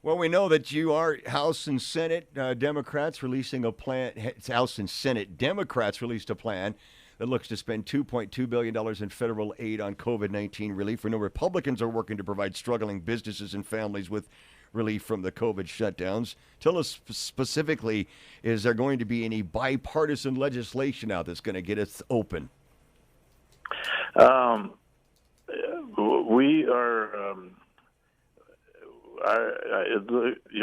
Well, we know that you are House and Senate Democrats releasing a plan. It's House and Senate Democrats released a plan that looks to spend $2.2 billion in federal aid on COVID-19 relief. We know Republicans are working to provide struggling businesses and families with relief from the COVID shutdowns. Tell us specifically, is there going to be any bipartisan legislation out that's going to get us open? We are,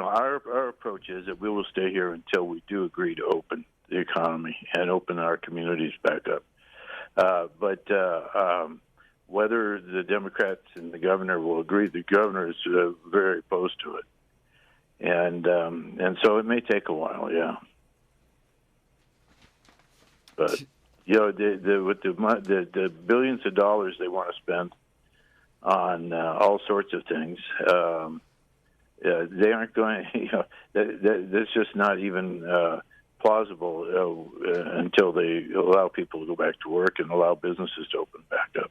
our approach is that we will stay here until we do agree to open the economy and open our communities back up. But whether the Democrats and the governor will agree, the governor is very opposed to it, and so it may take a while. Yeah, but with the billions of dollars they want to spend on all sorts of things, they aren't going. That's just not even plausible until they allow people to go back to work and allow businesses to open back up.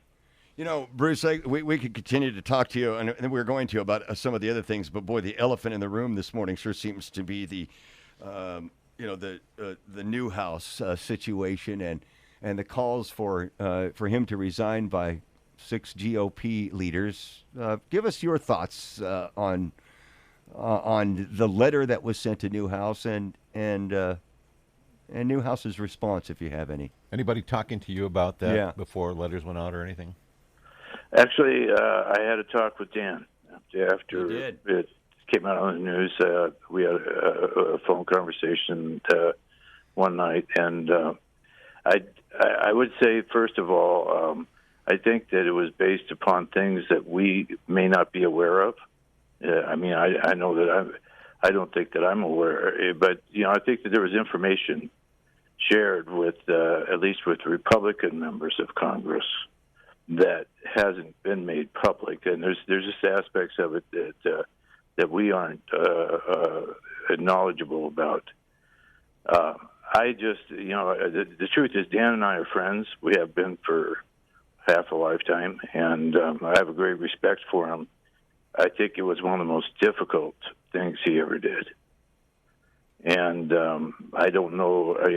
Bruce, we could continue to talk to you, and we're going to about some of the other things. But boy, the elephant in the room this morning sure seems to be the Newhouse situation and the calls for him to resign by 6 GOP leaders. Give us your thoughts on the letter that was sent to Newhouse and Newhouse's response, if you have any. Anybody talking to you about that before letters went out or anything? Actually, I had a talk with Dan after it came out on the news. We had a phone conversation one night, and I would say, first of all, I think that it was based upon things that we may not be aware of. I mean, I know that I don't think that I'm aware, but I think that there was information shared with at least with Republican members of Congress that hasn't been made public, and there's just aspects of it that we aren't knowledgeable about. I just, the truth is, Dan and I are friends. We have been for half a lifetime, and I have a great respect for him. I think it was one of the most difficult things he ever did, and I don't know. I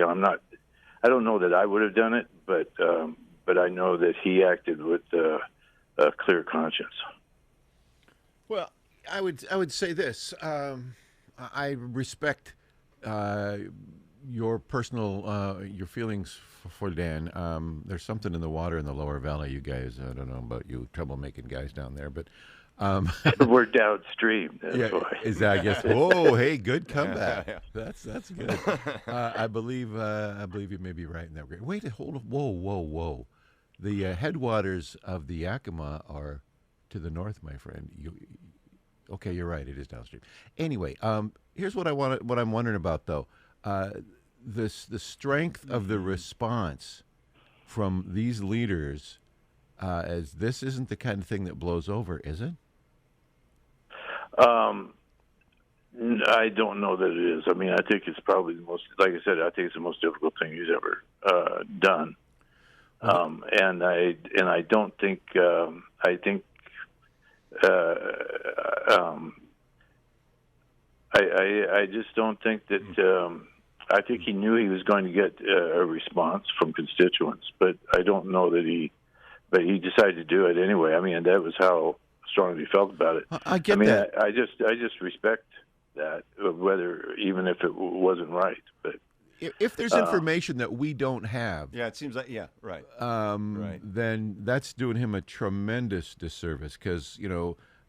don't know that I would have done it, but I know that he acted with a clear conscience. Well, I would say this. I respect your personal your feelings for Dan. There's something in the water in the lower valley, you guys. I don't know about you troublemaking guys down there, but we're downstream. That's why. Is that, I guess? Whoa, hey, good comeback. That's good. I believe you may be right in that. Wait, hold on. Whoa. The headwaters of the Yakima are to the north, my friend. Okay, you're right. It is downstream. Anyway, here's what I'm wondering about though. The strength of the response from these leaders, as this isn't the kind of thing that blows over, is it? I don't know that it is. I mean, I think it's probably the most, like I said, I think it's the most difficult thing he's ever done. And I don't think, I just don't think that, I think he knew he was going to get a response from constituents, but I don't know that he decided to do it anyway. I mean, that was how strongly he felt about it. I get that. I just respect that, whether even if it wasn't right. But if there's information that we don't have, it seems like right. Right. Then that's doing him a tremendous disservice because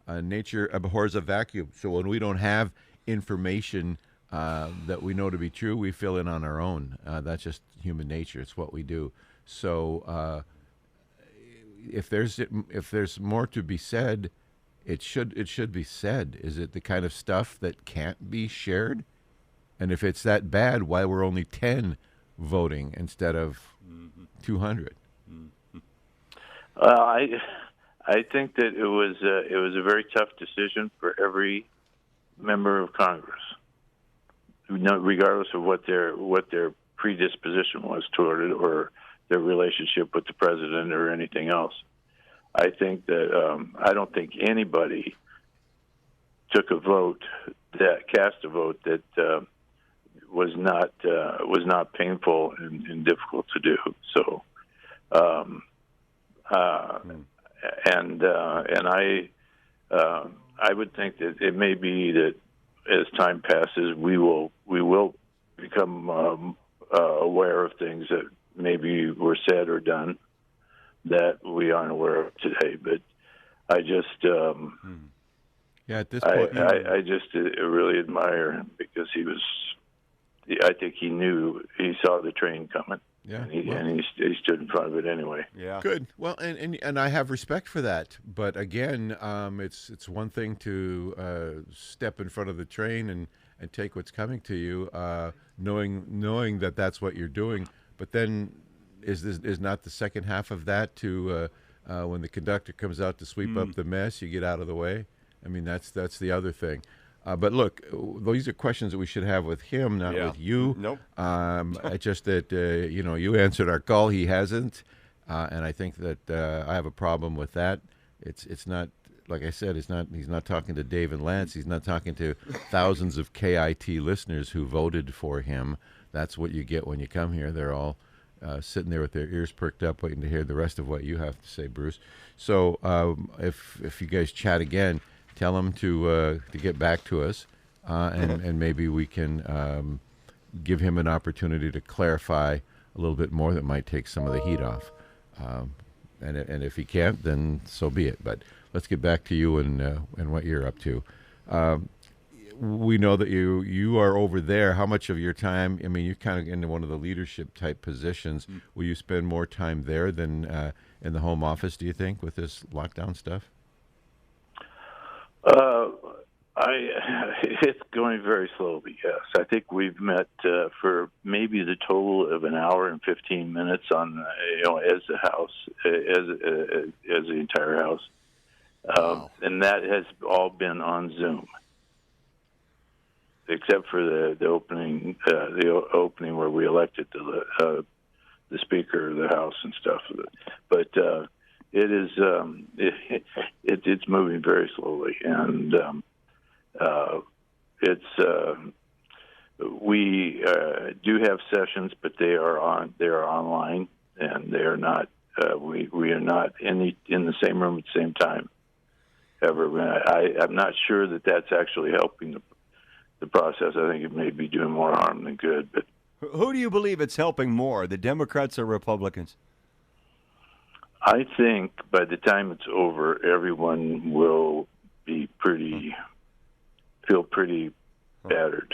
nature abhors a vacuum. So when we don't have information that we know to be true, we fill in on our own. That's just human nature. It's what we do. So if there's more to be said, it should be said. Is it the kind of stuff that can't be shared? And if it's that bad, why were only 10 voting instead of 200? I think that it was a very tough decision for every member of Congress, regardless of what their predisposition was toward it or their relationship with the president or anything else. I think that I don't think anybody took a vote that cast a vote that was not painful and difficult to do. So, and I would think that it may be that as time passes, we will become aware of things that maybe were said or done that we aren't aware of today. But I just, at this point, I just really admire him because I think he saw the train coming. Yeah, and he stood in front of it anyway. Yeah, good. Well, and I have respect for that. But again, it's one thing to step in front of the train and take what's coming to you, knowing that that's what you're doing. But then, is not the second half of that to when the conductor comes out to sweep up the mess, you get out of the way? I mean, that's the other thing. But look, these are questions that we should have with him, not with you. Nope. Just that you answered our call. He hasn't, and I think that I have a problem with that. It's not, like I said. He's not talking to Dave and Lance. He's not talking to thousands of KIT listeners who voted for him. That's what you get when you come here. They're all sitting there with their ears perked up, waiting to hear the rest of what you have to say, Bruce. So if you guys chat again, tell him to get back to us, and maybe we can give him an opportunity to clarify a little bit more that might take some of the heat off. And if he can't, then so be it. But let's get back to you and what you're up to. We know that you are over there. How much of your time, I mean, you're kind of into one of the leadership type positions. Will you spend more time there than in the home office, do you think, with this lockdown stuff? It's going very slowly, yes. I think we've met for maybe the total of an hour and 15 minutes on, as the house, as the entire house. Wow. And that has all been on Zoom, except for the opening where we elected the Speaker of the House and stuff. But it is it's moving very slowly, and we do have sessions, but they are online, and they are not. We are not in the same room at the same time ever. I'm not sure that that's actually helping the process. I think it may be doing more harm than good. But who do you believe it's helping more, the Democrats or Republicans? I think by the time it's over, everyone will be feel pretty battered.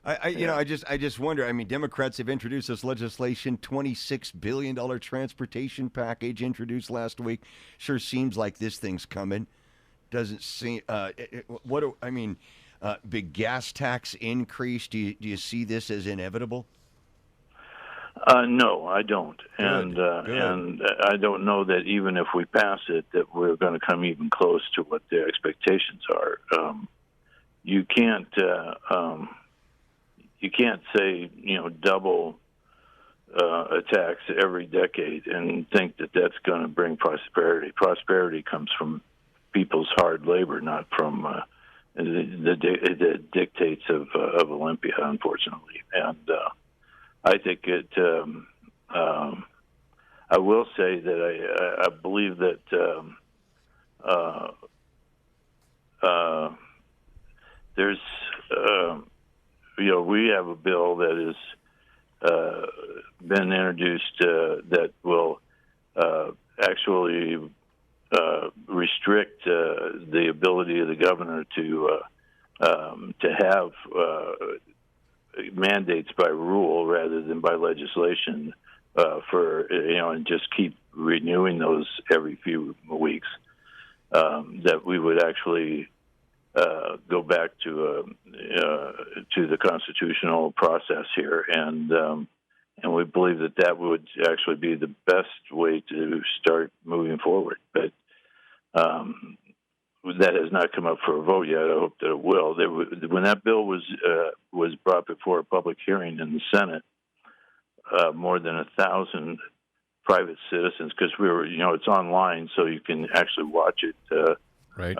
I just wonder. I mean, Democrats have introduced this legislation, $26 billion transportation package introduced last week. Sure seems like this thing's coming. Doesn't seem. Big gas tax increase. Do you see this as inevitable? No, I don't, and I don't know that even if we pass it, that we're going to come even close to what their expectations are. You can't say double a tax every decade and think that that's going to bring prosperity. Prosperity comes from people's hard labor, not from the dictates of Olympia, unfortunately. And I think it. I will say that I believe that there's we have a bill that has been introduced that will actually restrict the ability of the governor to have mandates by rule rather than by legislation and just keep renewing those every few weeks. That we would actually go back to the constitutional process here, and we believe that would actually be the best way to start moving forward. But that has not come up for a vote yet. I hope that it will. When that bill was brought before a public hearing in the Senate, more than 1,000 private citizens, because it's online, so you can actually watch it right?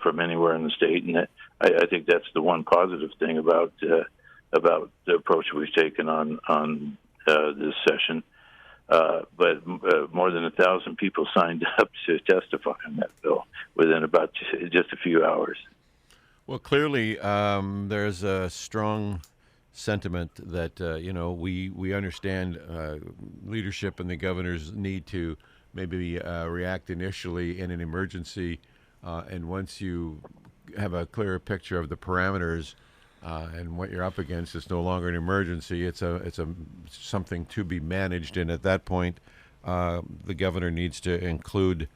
From anywhere in the state, and I think that's the one positive thing about the approach we've taken on this session. But more than 1,000 people signed up to testify on that bill within about just a few hours. Well, clearly, there's a strong sentiment that we understand leadership and the governor's need to maybe react initially in an emergency, and once you have a clearer picture of the parameters and what you're up against, it's no longer an emergency. It's something to be managed, and at that point, the governor needs to include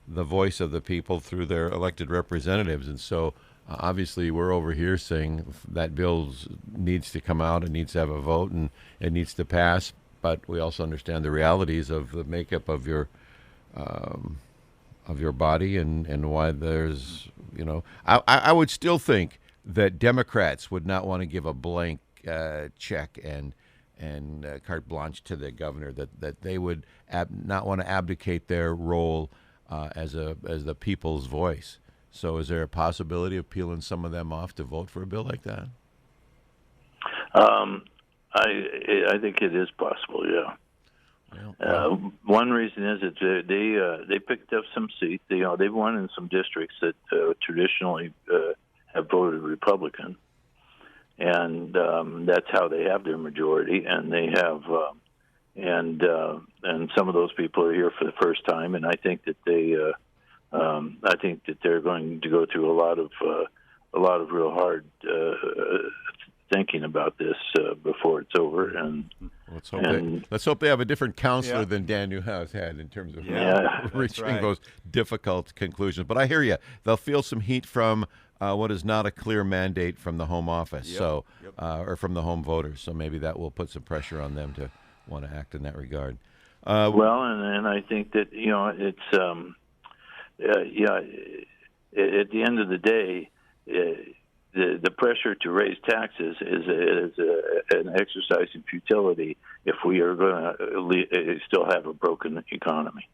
the voice of the people through their elected representatives, and so. Obviously, we're over here saying that bill needs to come out, it needs to have a vote, and it needs to pass. But we also understand the realities of the makeup of your body and why there's, I would still think that Democrats would not want to give a blank check and carte blanche to the governor. That they would not want to abdicate their role as the people's voice. So is there a possibility of peeling some of them off to vote for a bill like that? I think it is possible, yeah. Well, one reason is that they picked up some seats. They've won in some districts that traditionally have voted Republican, and that's how they have their majority. And they have, and some of those people are here for the first time. And I think that they're going to go through a lot of real hard thinking about this before it's over. And let's hope they have a different counselor than Dan Newhouse had in terms of reaching those difficult conclusions. But I hear you. They'll feel some heat from what is not a clear mandate from the home office, or from the home voters. So maybe that will put some pressure on them to want to act in that regard. And I think that it's. At the end of the day, the pressure to raise taxes is an exercise in futility if we are going to still have a broken economy.